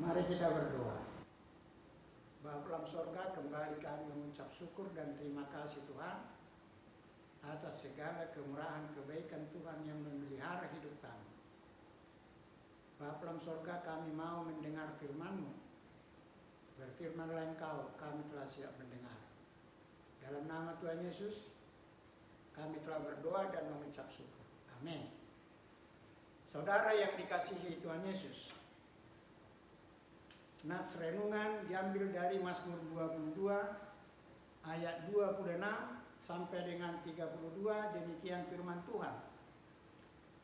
Mari kita berdoa. Bapa dalam sorga, kembali kami mengucap syukur dan terima kasih Tuhan atas segala kemurahan kebaikan Tuhan yang memelihara hidup kami. Bapa dalam sorga, kami mau mendengar firman-Mu. Berfirmanlah Engkau, kami telah siap mendengar. Dalam nama Tuhan Yesus, kami telah berdoa dan mengucap syukur. Amin. Saudara yang dikasihi Tuhan Yesus, nats renungan diambil dari Mazmur 22 ayat 26 sampai dengan 32. Demikian firman Tuhan.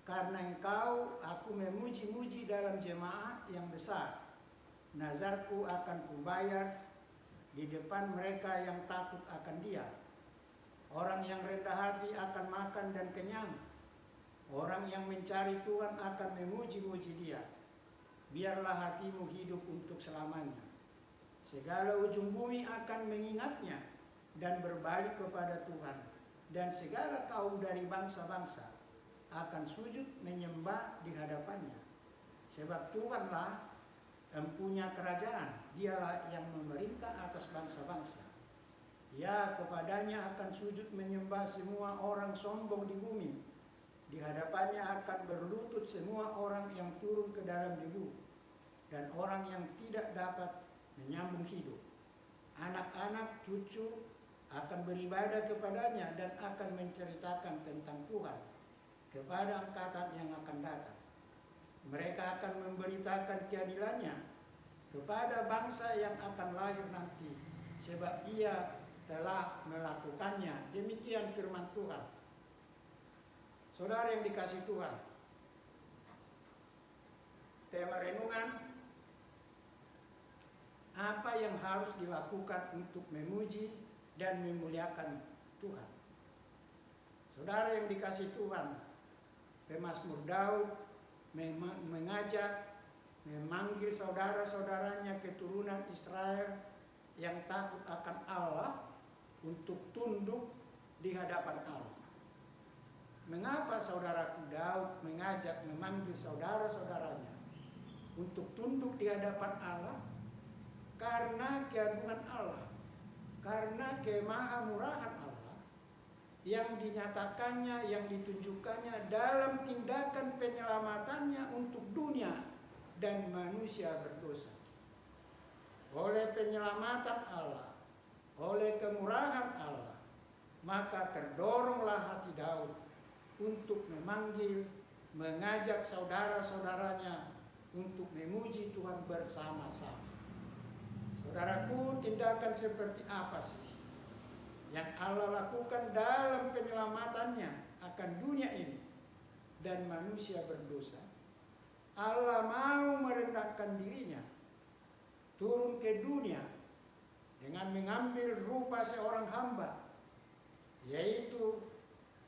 Karena Engkau, aku memuji-muji dalam jemaat yang besar. Nazarku akan kubayar di depan mereka yang takut akan Dia. Orang yang rendah hati akan makan dan kenyang. Orang yang mencari Tuhan akan memuji-muji Dia. Biarlah hatimu hidup untuk selamanya. Segala ujung bumi akan mengingatnya dan berbalik kepada Tuhan. Dan segala kaum dari bangsa-bangsa akan sujud menyembah di hadapannya. Sebab Tuhanlah empunya kerajaan. Dialah yang memerintah atas bangsa-bangsa. Ya, kepadanya akan sujud menyembah semua orang sombong di bumi. Di hadapannya akan berlutut semua orang yang turun ke dalam debu dan orang yang tidak dapat menyambung hidup. Anak-anak cucu akan beribadah kepadanya dan akan menceritakan tentang Tuhan kepada angkatan yang akan datang. Mereka akan memberitakan keadilannya kepada bangsa yang akan lahir nanti, sebab Ia telah melakukannya. Demikian firman Tuhan. Saudara yang dikasihi Tuhan, tema renungan, apa yang harus dilakukan untuk memuji dan memuliakan Tuhan. Saudara yang dikasihi Tuhan, pemazmur Daud mengajak, memanggil saudara-saudaranya keturunan Israel yang takut akan Allah untuk tunduk di hadapan Allah. Mengapa saudaraku Daud memanggil saudara-saudaranya untuk tunduk di hadapan Allah? Karena keagungan Allah, karena kemahamurahan Allah yang dinyatakannya, yang ditunjukkannya dalam tindakan penyelamatannya untuk dunia dan manusia berdosa. Oleh penyelamatan Allah, oleh kemurahan Allah, maka terdoronglah hati Daud untuk memanggil, mengajak saudara-saudaranya untuk memuji Tuhan bersama-sama. Saudaraku, tindakan seperti apa sih yang Allah lakukan dalam penyelamatannya akan dunia ini dan manusia berdosa? Allah mau merendahkan dirinya, turun ke dunia dengan mengambil rupa seorang hamba, yaitu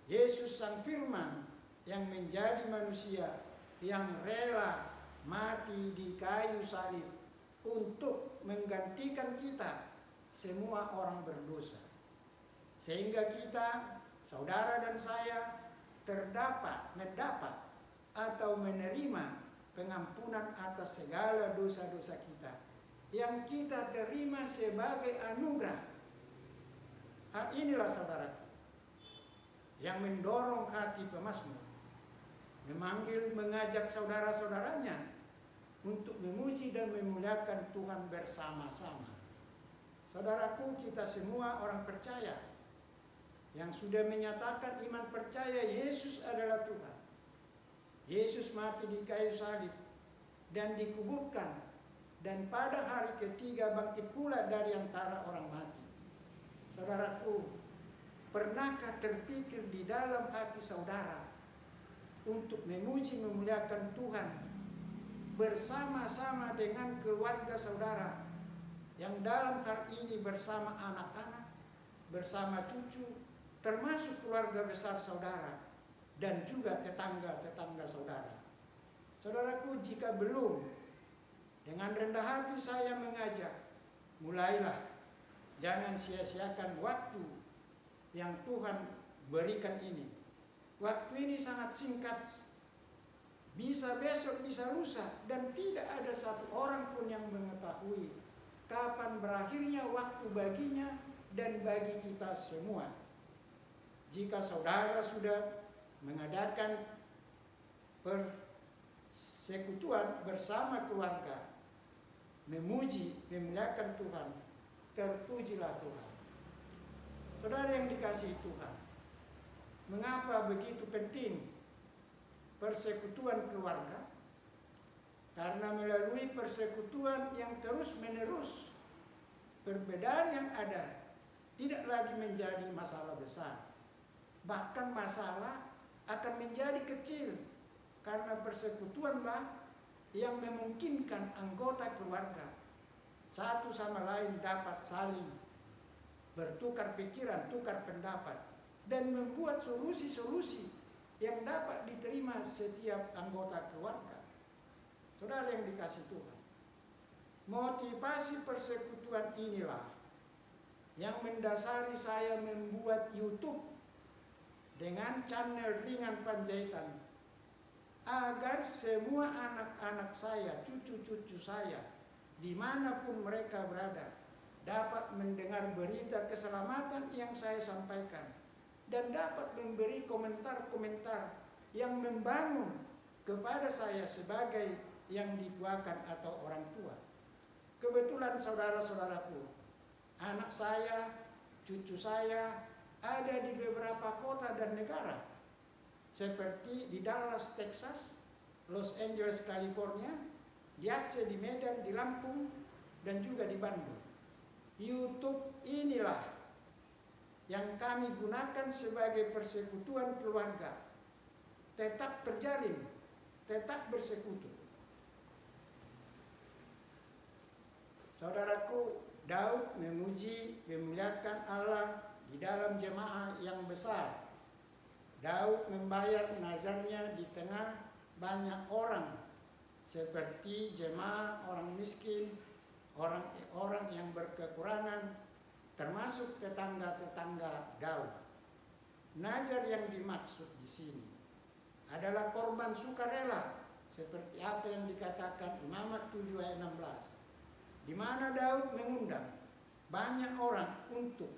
Yesus Sang Firman yang menjadi manusia, yang rela mati di kayu salib untuk menggantikan kita semua orang berdosa. Sehingga kita, saudara dan saya, mendapat atau menerima pengampunan atas segala dosa-dosa kita yang kita terima sebagai anugerah. Hal inilah saudaraku yang mendorong hati pemazmur, mengajak saudara-saudaranya untuk memuji dan memuliakan Tuhan bersama-sama. Saudaraku, kita semua orang percaya yang sudah menyatakan iman percaya Yesus adalah Tuhan. Yesus mati di kayu salib dan dikuburkan, dan pada hari ketiga bangkit pula dari antara orang mati. Saudaraku, pernahkah terpikir di dalam hati saudara untuk memuji memuliakan Tuhan bersama-sama dengan keluarga saudara, yang dalam hal ini bersama anak-anak, bersama cucu, termasuk keluarga besar saudara, dan juga tetangga-tetangga saudara? Saudaraku, jika belum, dengan rendah hati saya mengajak, mulailah. Jangan sia-siakan waktu yang Tuhan berikan ini. Waktu ini sangat singkat. bisa besok, bisa lusa, dan tidak ada satu orang pun yang mengetahui kapan berakhirnya waktu baginya dan bagi kita semua. Jika saudara sudah mengadakan persekutuan bersama keluarga, memuji, memuliakan Tuhan, terpujilah Tuhan. Saudara yang dikasihi Tuhan, mengapa begitu penting persekutuan keluarga? Karena melalui persekutuan yang terus-menerus, perbedaan yang ada tidak lagi menjadi masalah besar. Bahkan masalah akan menjadi kecil karena persekutuanlah yang memungkinkan anggota keluarga satu sama lain dapat saling bertukar pikiran, tukar pendapat, dan membuat solusi-solusi yang dapat diterima setiap anggota keluarga. Saudara yang dikasihi Tuhan, motivasi persekutuan inilah yang mendasari saya membuat YouTube dengan channel Ringan Panjaitan, agar semua anak-anak saya, cucu-cucu saya, dimanapun mereka berada, dapat mendengar berita keselamatan yang saya sampaikan dan dapat memberi komentar-komentar yang membangun kepada saya sebagai yang dituakan atau orang tua. Kebetulan saudara-saudaraku, anak saya, cucu saya ada di beberapa kota dan negara, seperti di Dallas, Texas, Los Angeles, California, di Aceh, di Medan, di Lampung, dan juga di Bandung. YouTube inilah yang kami gunakan sebagai persekutuan keluarga, tetap terjalin, tetap bersekutu. Saudaraku, Daud memuji, memuliakan Allah di dalam jemaah yang besar. Daud membayar nazarnya di tengah banyak orang, seperti jemaah orang miskin, orang-orang yang berkekurangan, termasuk tetangga-tetangga Daud. Nazar yang dimaksud di sini adalah korban sukarela, seperti apa yang dikatakan Imamat 7 ayat 16, di mana Daud mengundang banyak orang untuk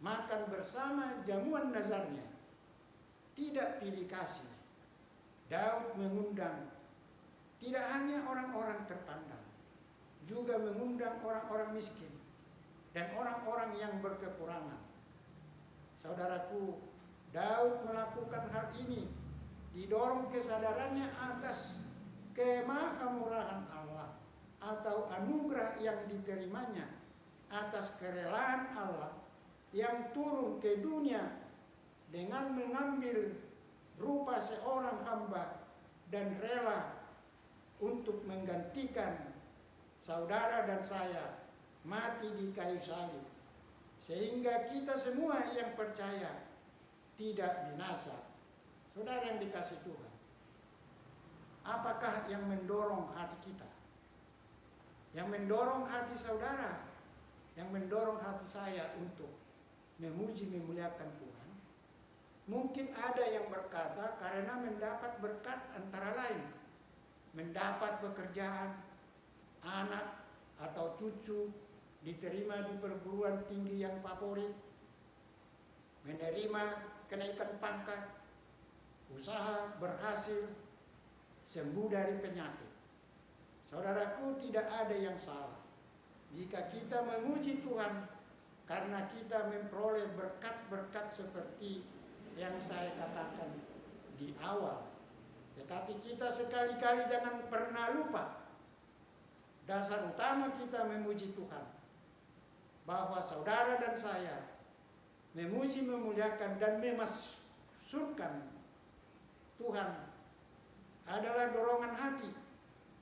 makan bersama jamuan nazarnya. Tidak pilih kasih, Daud mengundang tidak hanya orang-orang terpandang, juga mengundang orang-orang miskin dan orang-orang yang berkekurangan. Saudaraku, Daud melakukan hal ini didorong kesadarannya atas kemahamurahan Allah atau anugerah yang diterimanya, atas kerelaan Allah yang turun ke dunia dengan mengambil rupa seorang hamba dan rela untuk menggantikan saudara dan saya mati di kayu salib, sehingga kita semua yang percaya tidak binasa. Saudara yang dikasihi Tuhan, apakah yang mendorong hati kita? Yang mendorong hati saudara, yang mendorong hati saya untuk memuji, memuliakan Tuhan? Mungkin ada yang berkata karena mendapat berkat antara lain, mendapat pekerjaan, anak atau cucu diterima di perguruan tinggi yang favorit, menerima kenaikan pangkat, usaha berhasil, sembuh dari penyakit. Saudaraku, tidak ada yang salah jika kita memuji Tuhan karena kita memperoleh berkat-berkat seperti yang saya katakan di awal. Tetapi kita sekali-kali jangan pernah lupa dasar utama kita memuji Tuhan, bahwa saudara dan saya memuji, memuliakan, dan memasukkan Tuhan adalah dorongan hati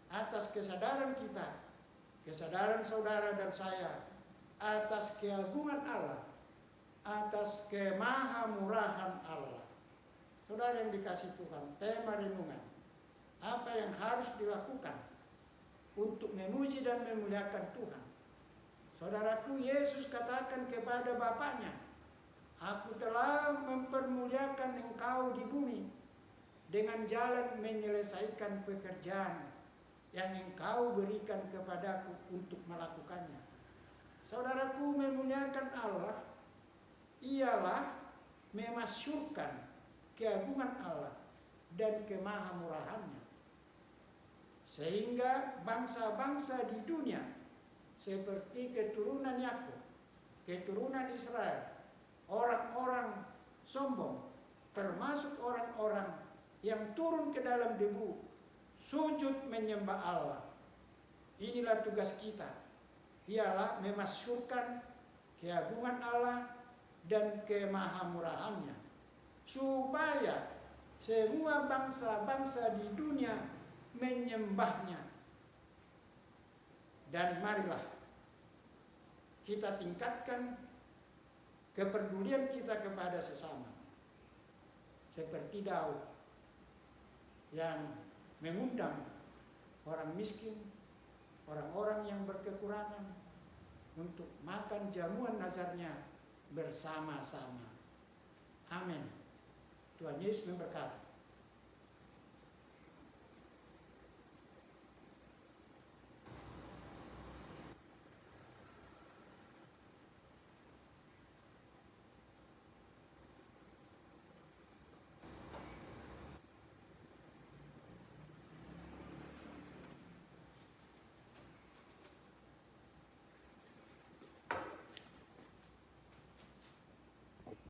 atas kesadaran kita, kesadaran saudara dan saya atas keagungan Allah, atas kemahamurahan Allah. Saudara yang dikasihi Tuhan, tema renungan, apa yang harus dilakukan untuk memuji dan memuliakan Tuhan? Saudaraku, Yesus katakan kepada Bapaknya, "Aku telah mempermuliakan engkau di bumi, dengan jalan menyelesaikan pekerjaan yang engkau berikan kepadaku untuk melakukannya. Saudaraku, memuliakan Allah ialah memasyurkan keagungan Allah dan kemahamurahannya, sehingga bangsa-bangsa di dunia seperti keturunan Yakub, keturunan Israel, orang-orang sombong, termasuk orang-orang yang turun ke dalam debu, sujud menyembah Allah. Inilah tugas kita, ialah memasyurkan keagungan Allah dan kemahamurahannya, supaya semua bangsa-bangsa di dunia menyembahnya. Dan marilah kita tingkatkan kepedulian kita kepada sesama, seperti Daud yang mengundang orang miskin, orang-orang yang berkekurangan untuk makan jamuan nazarnya bersama-sama. Amin. Tuhan Yesus memberkati.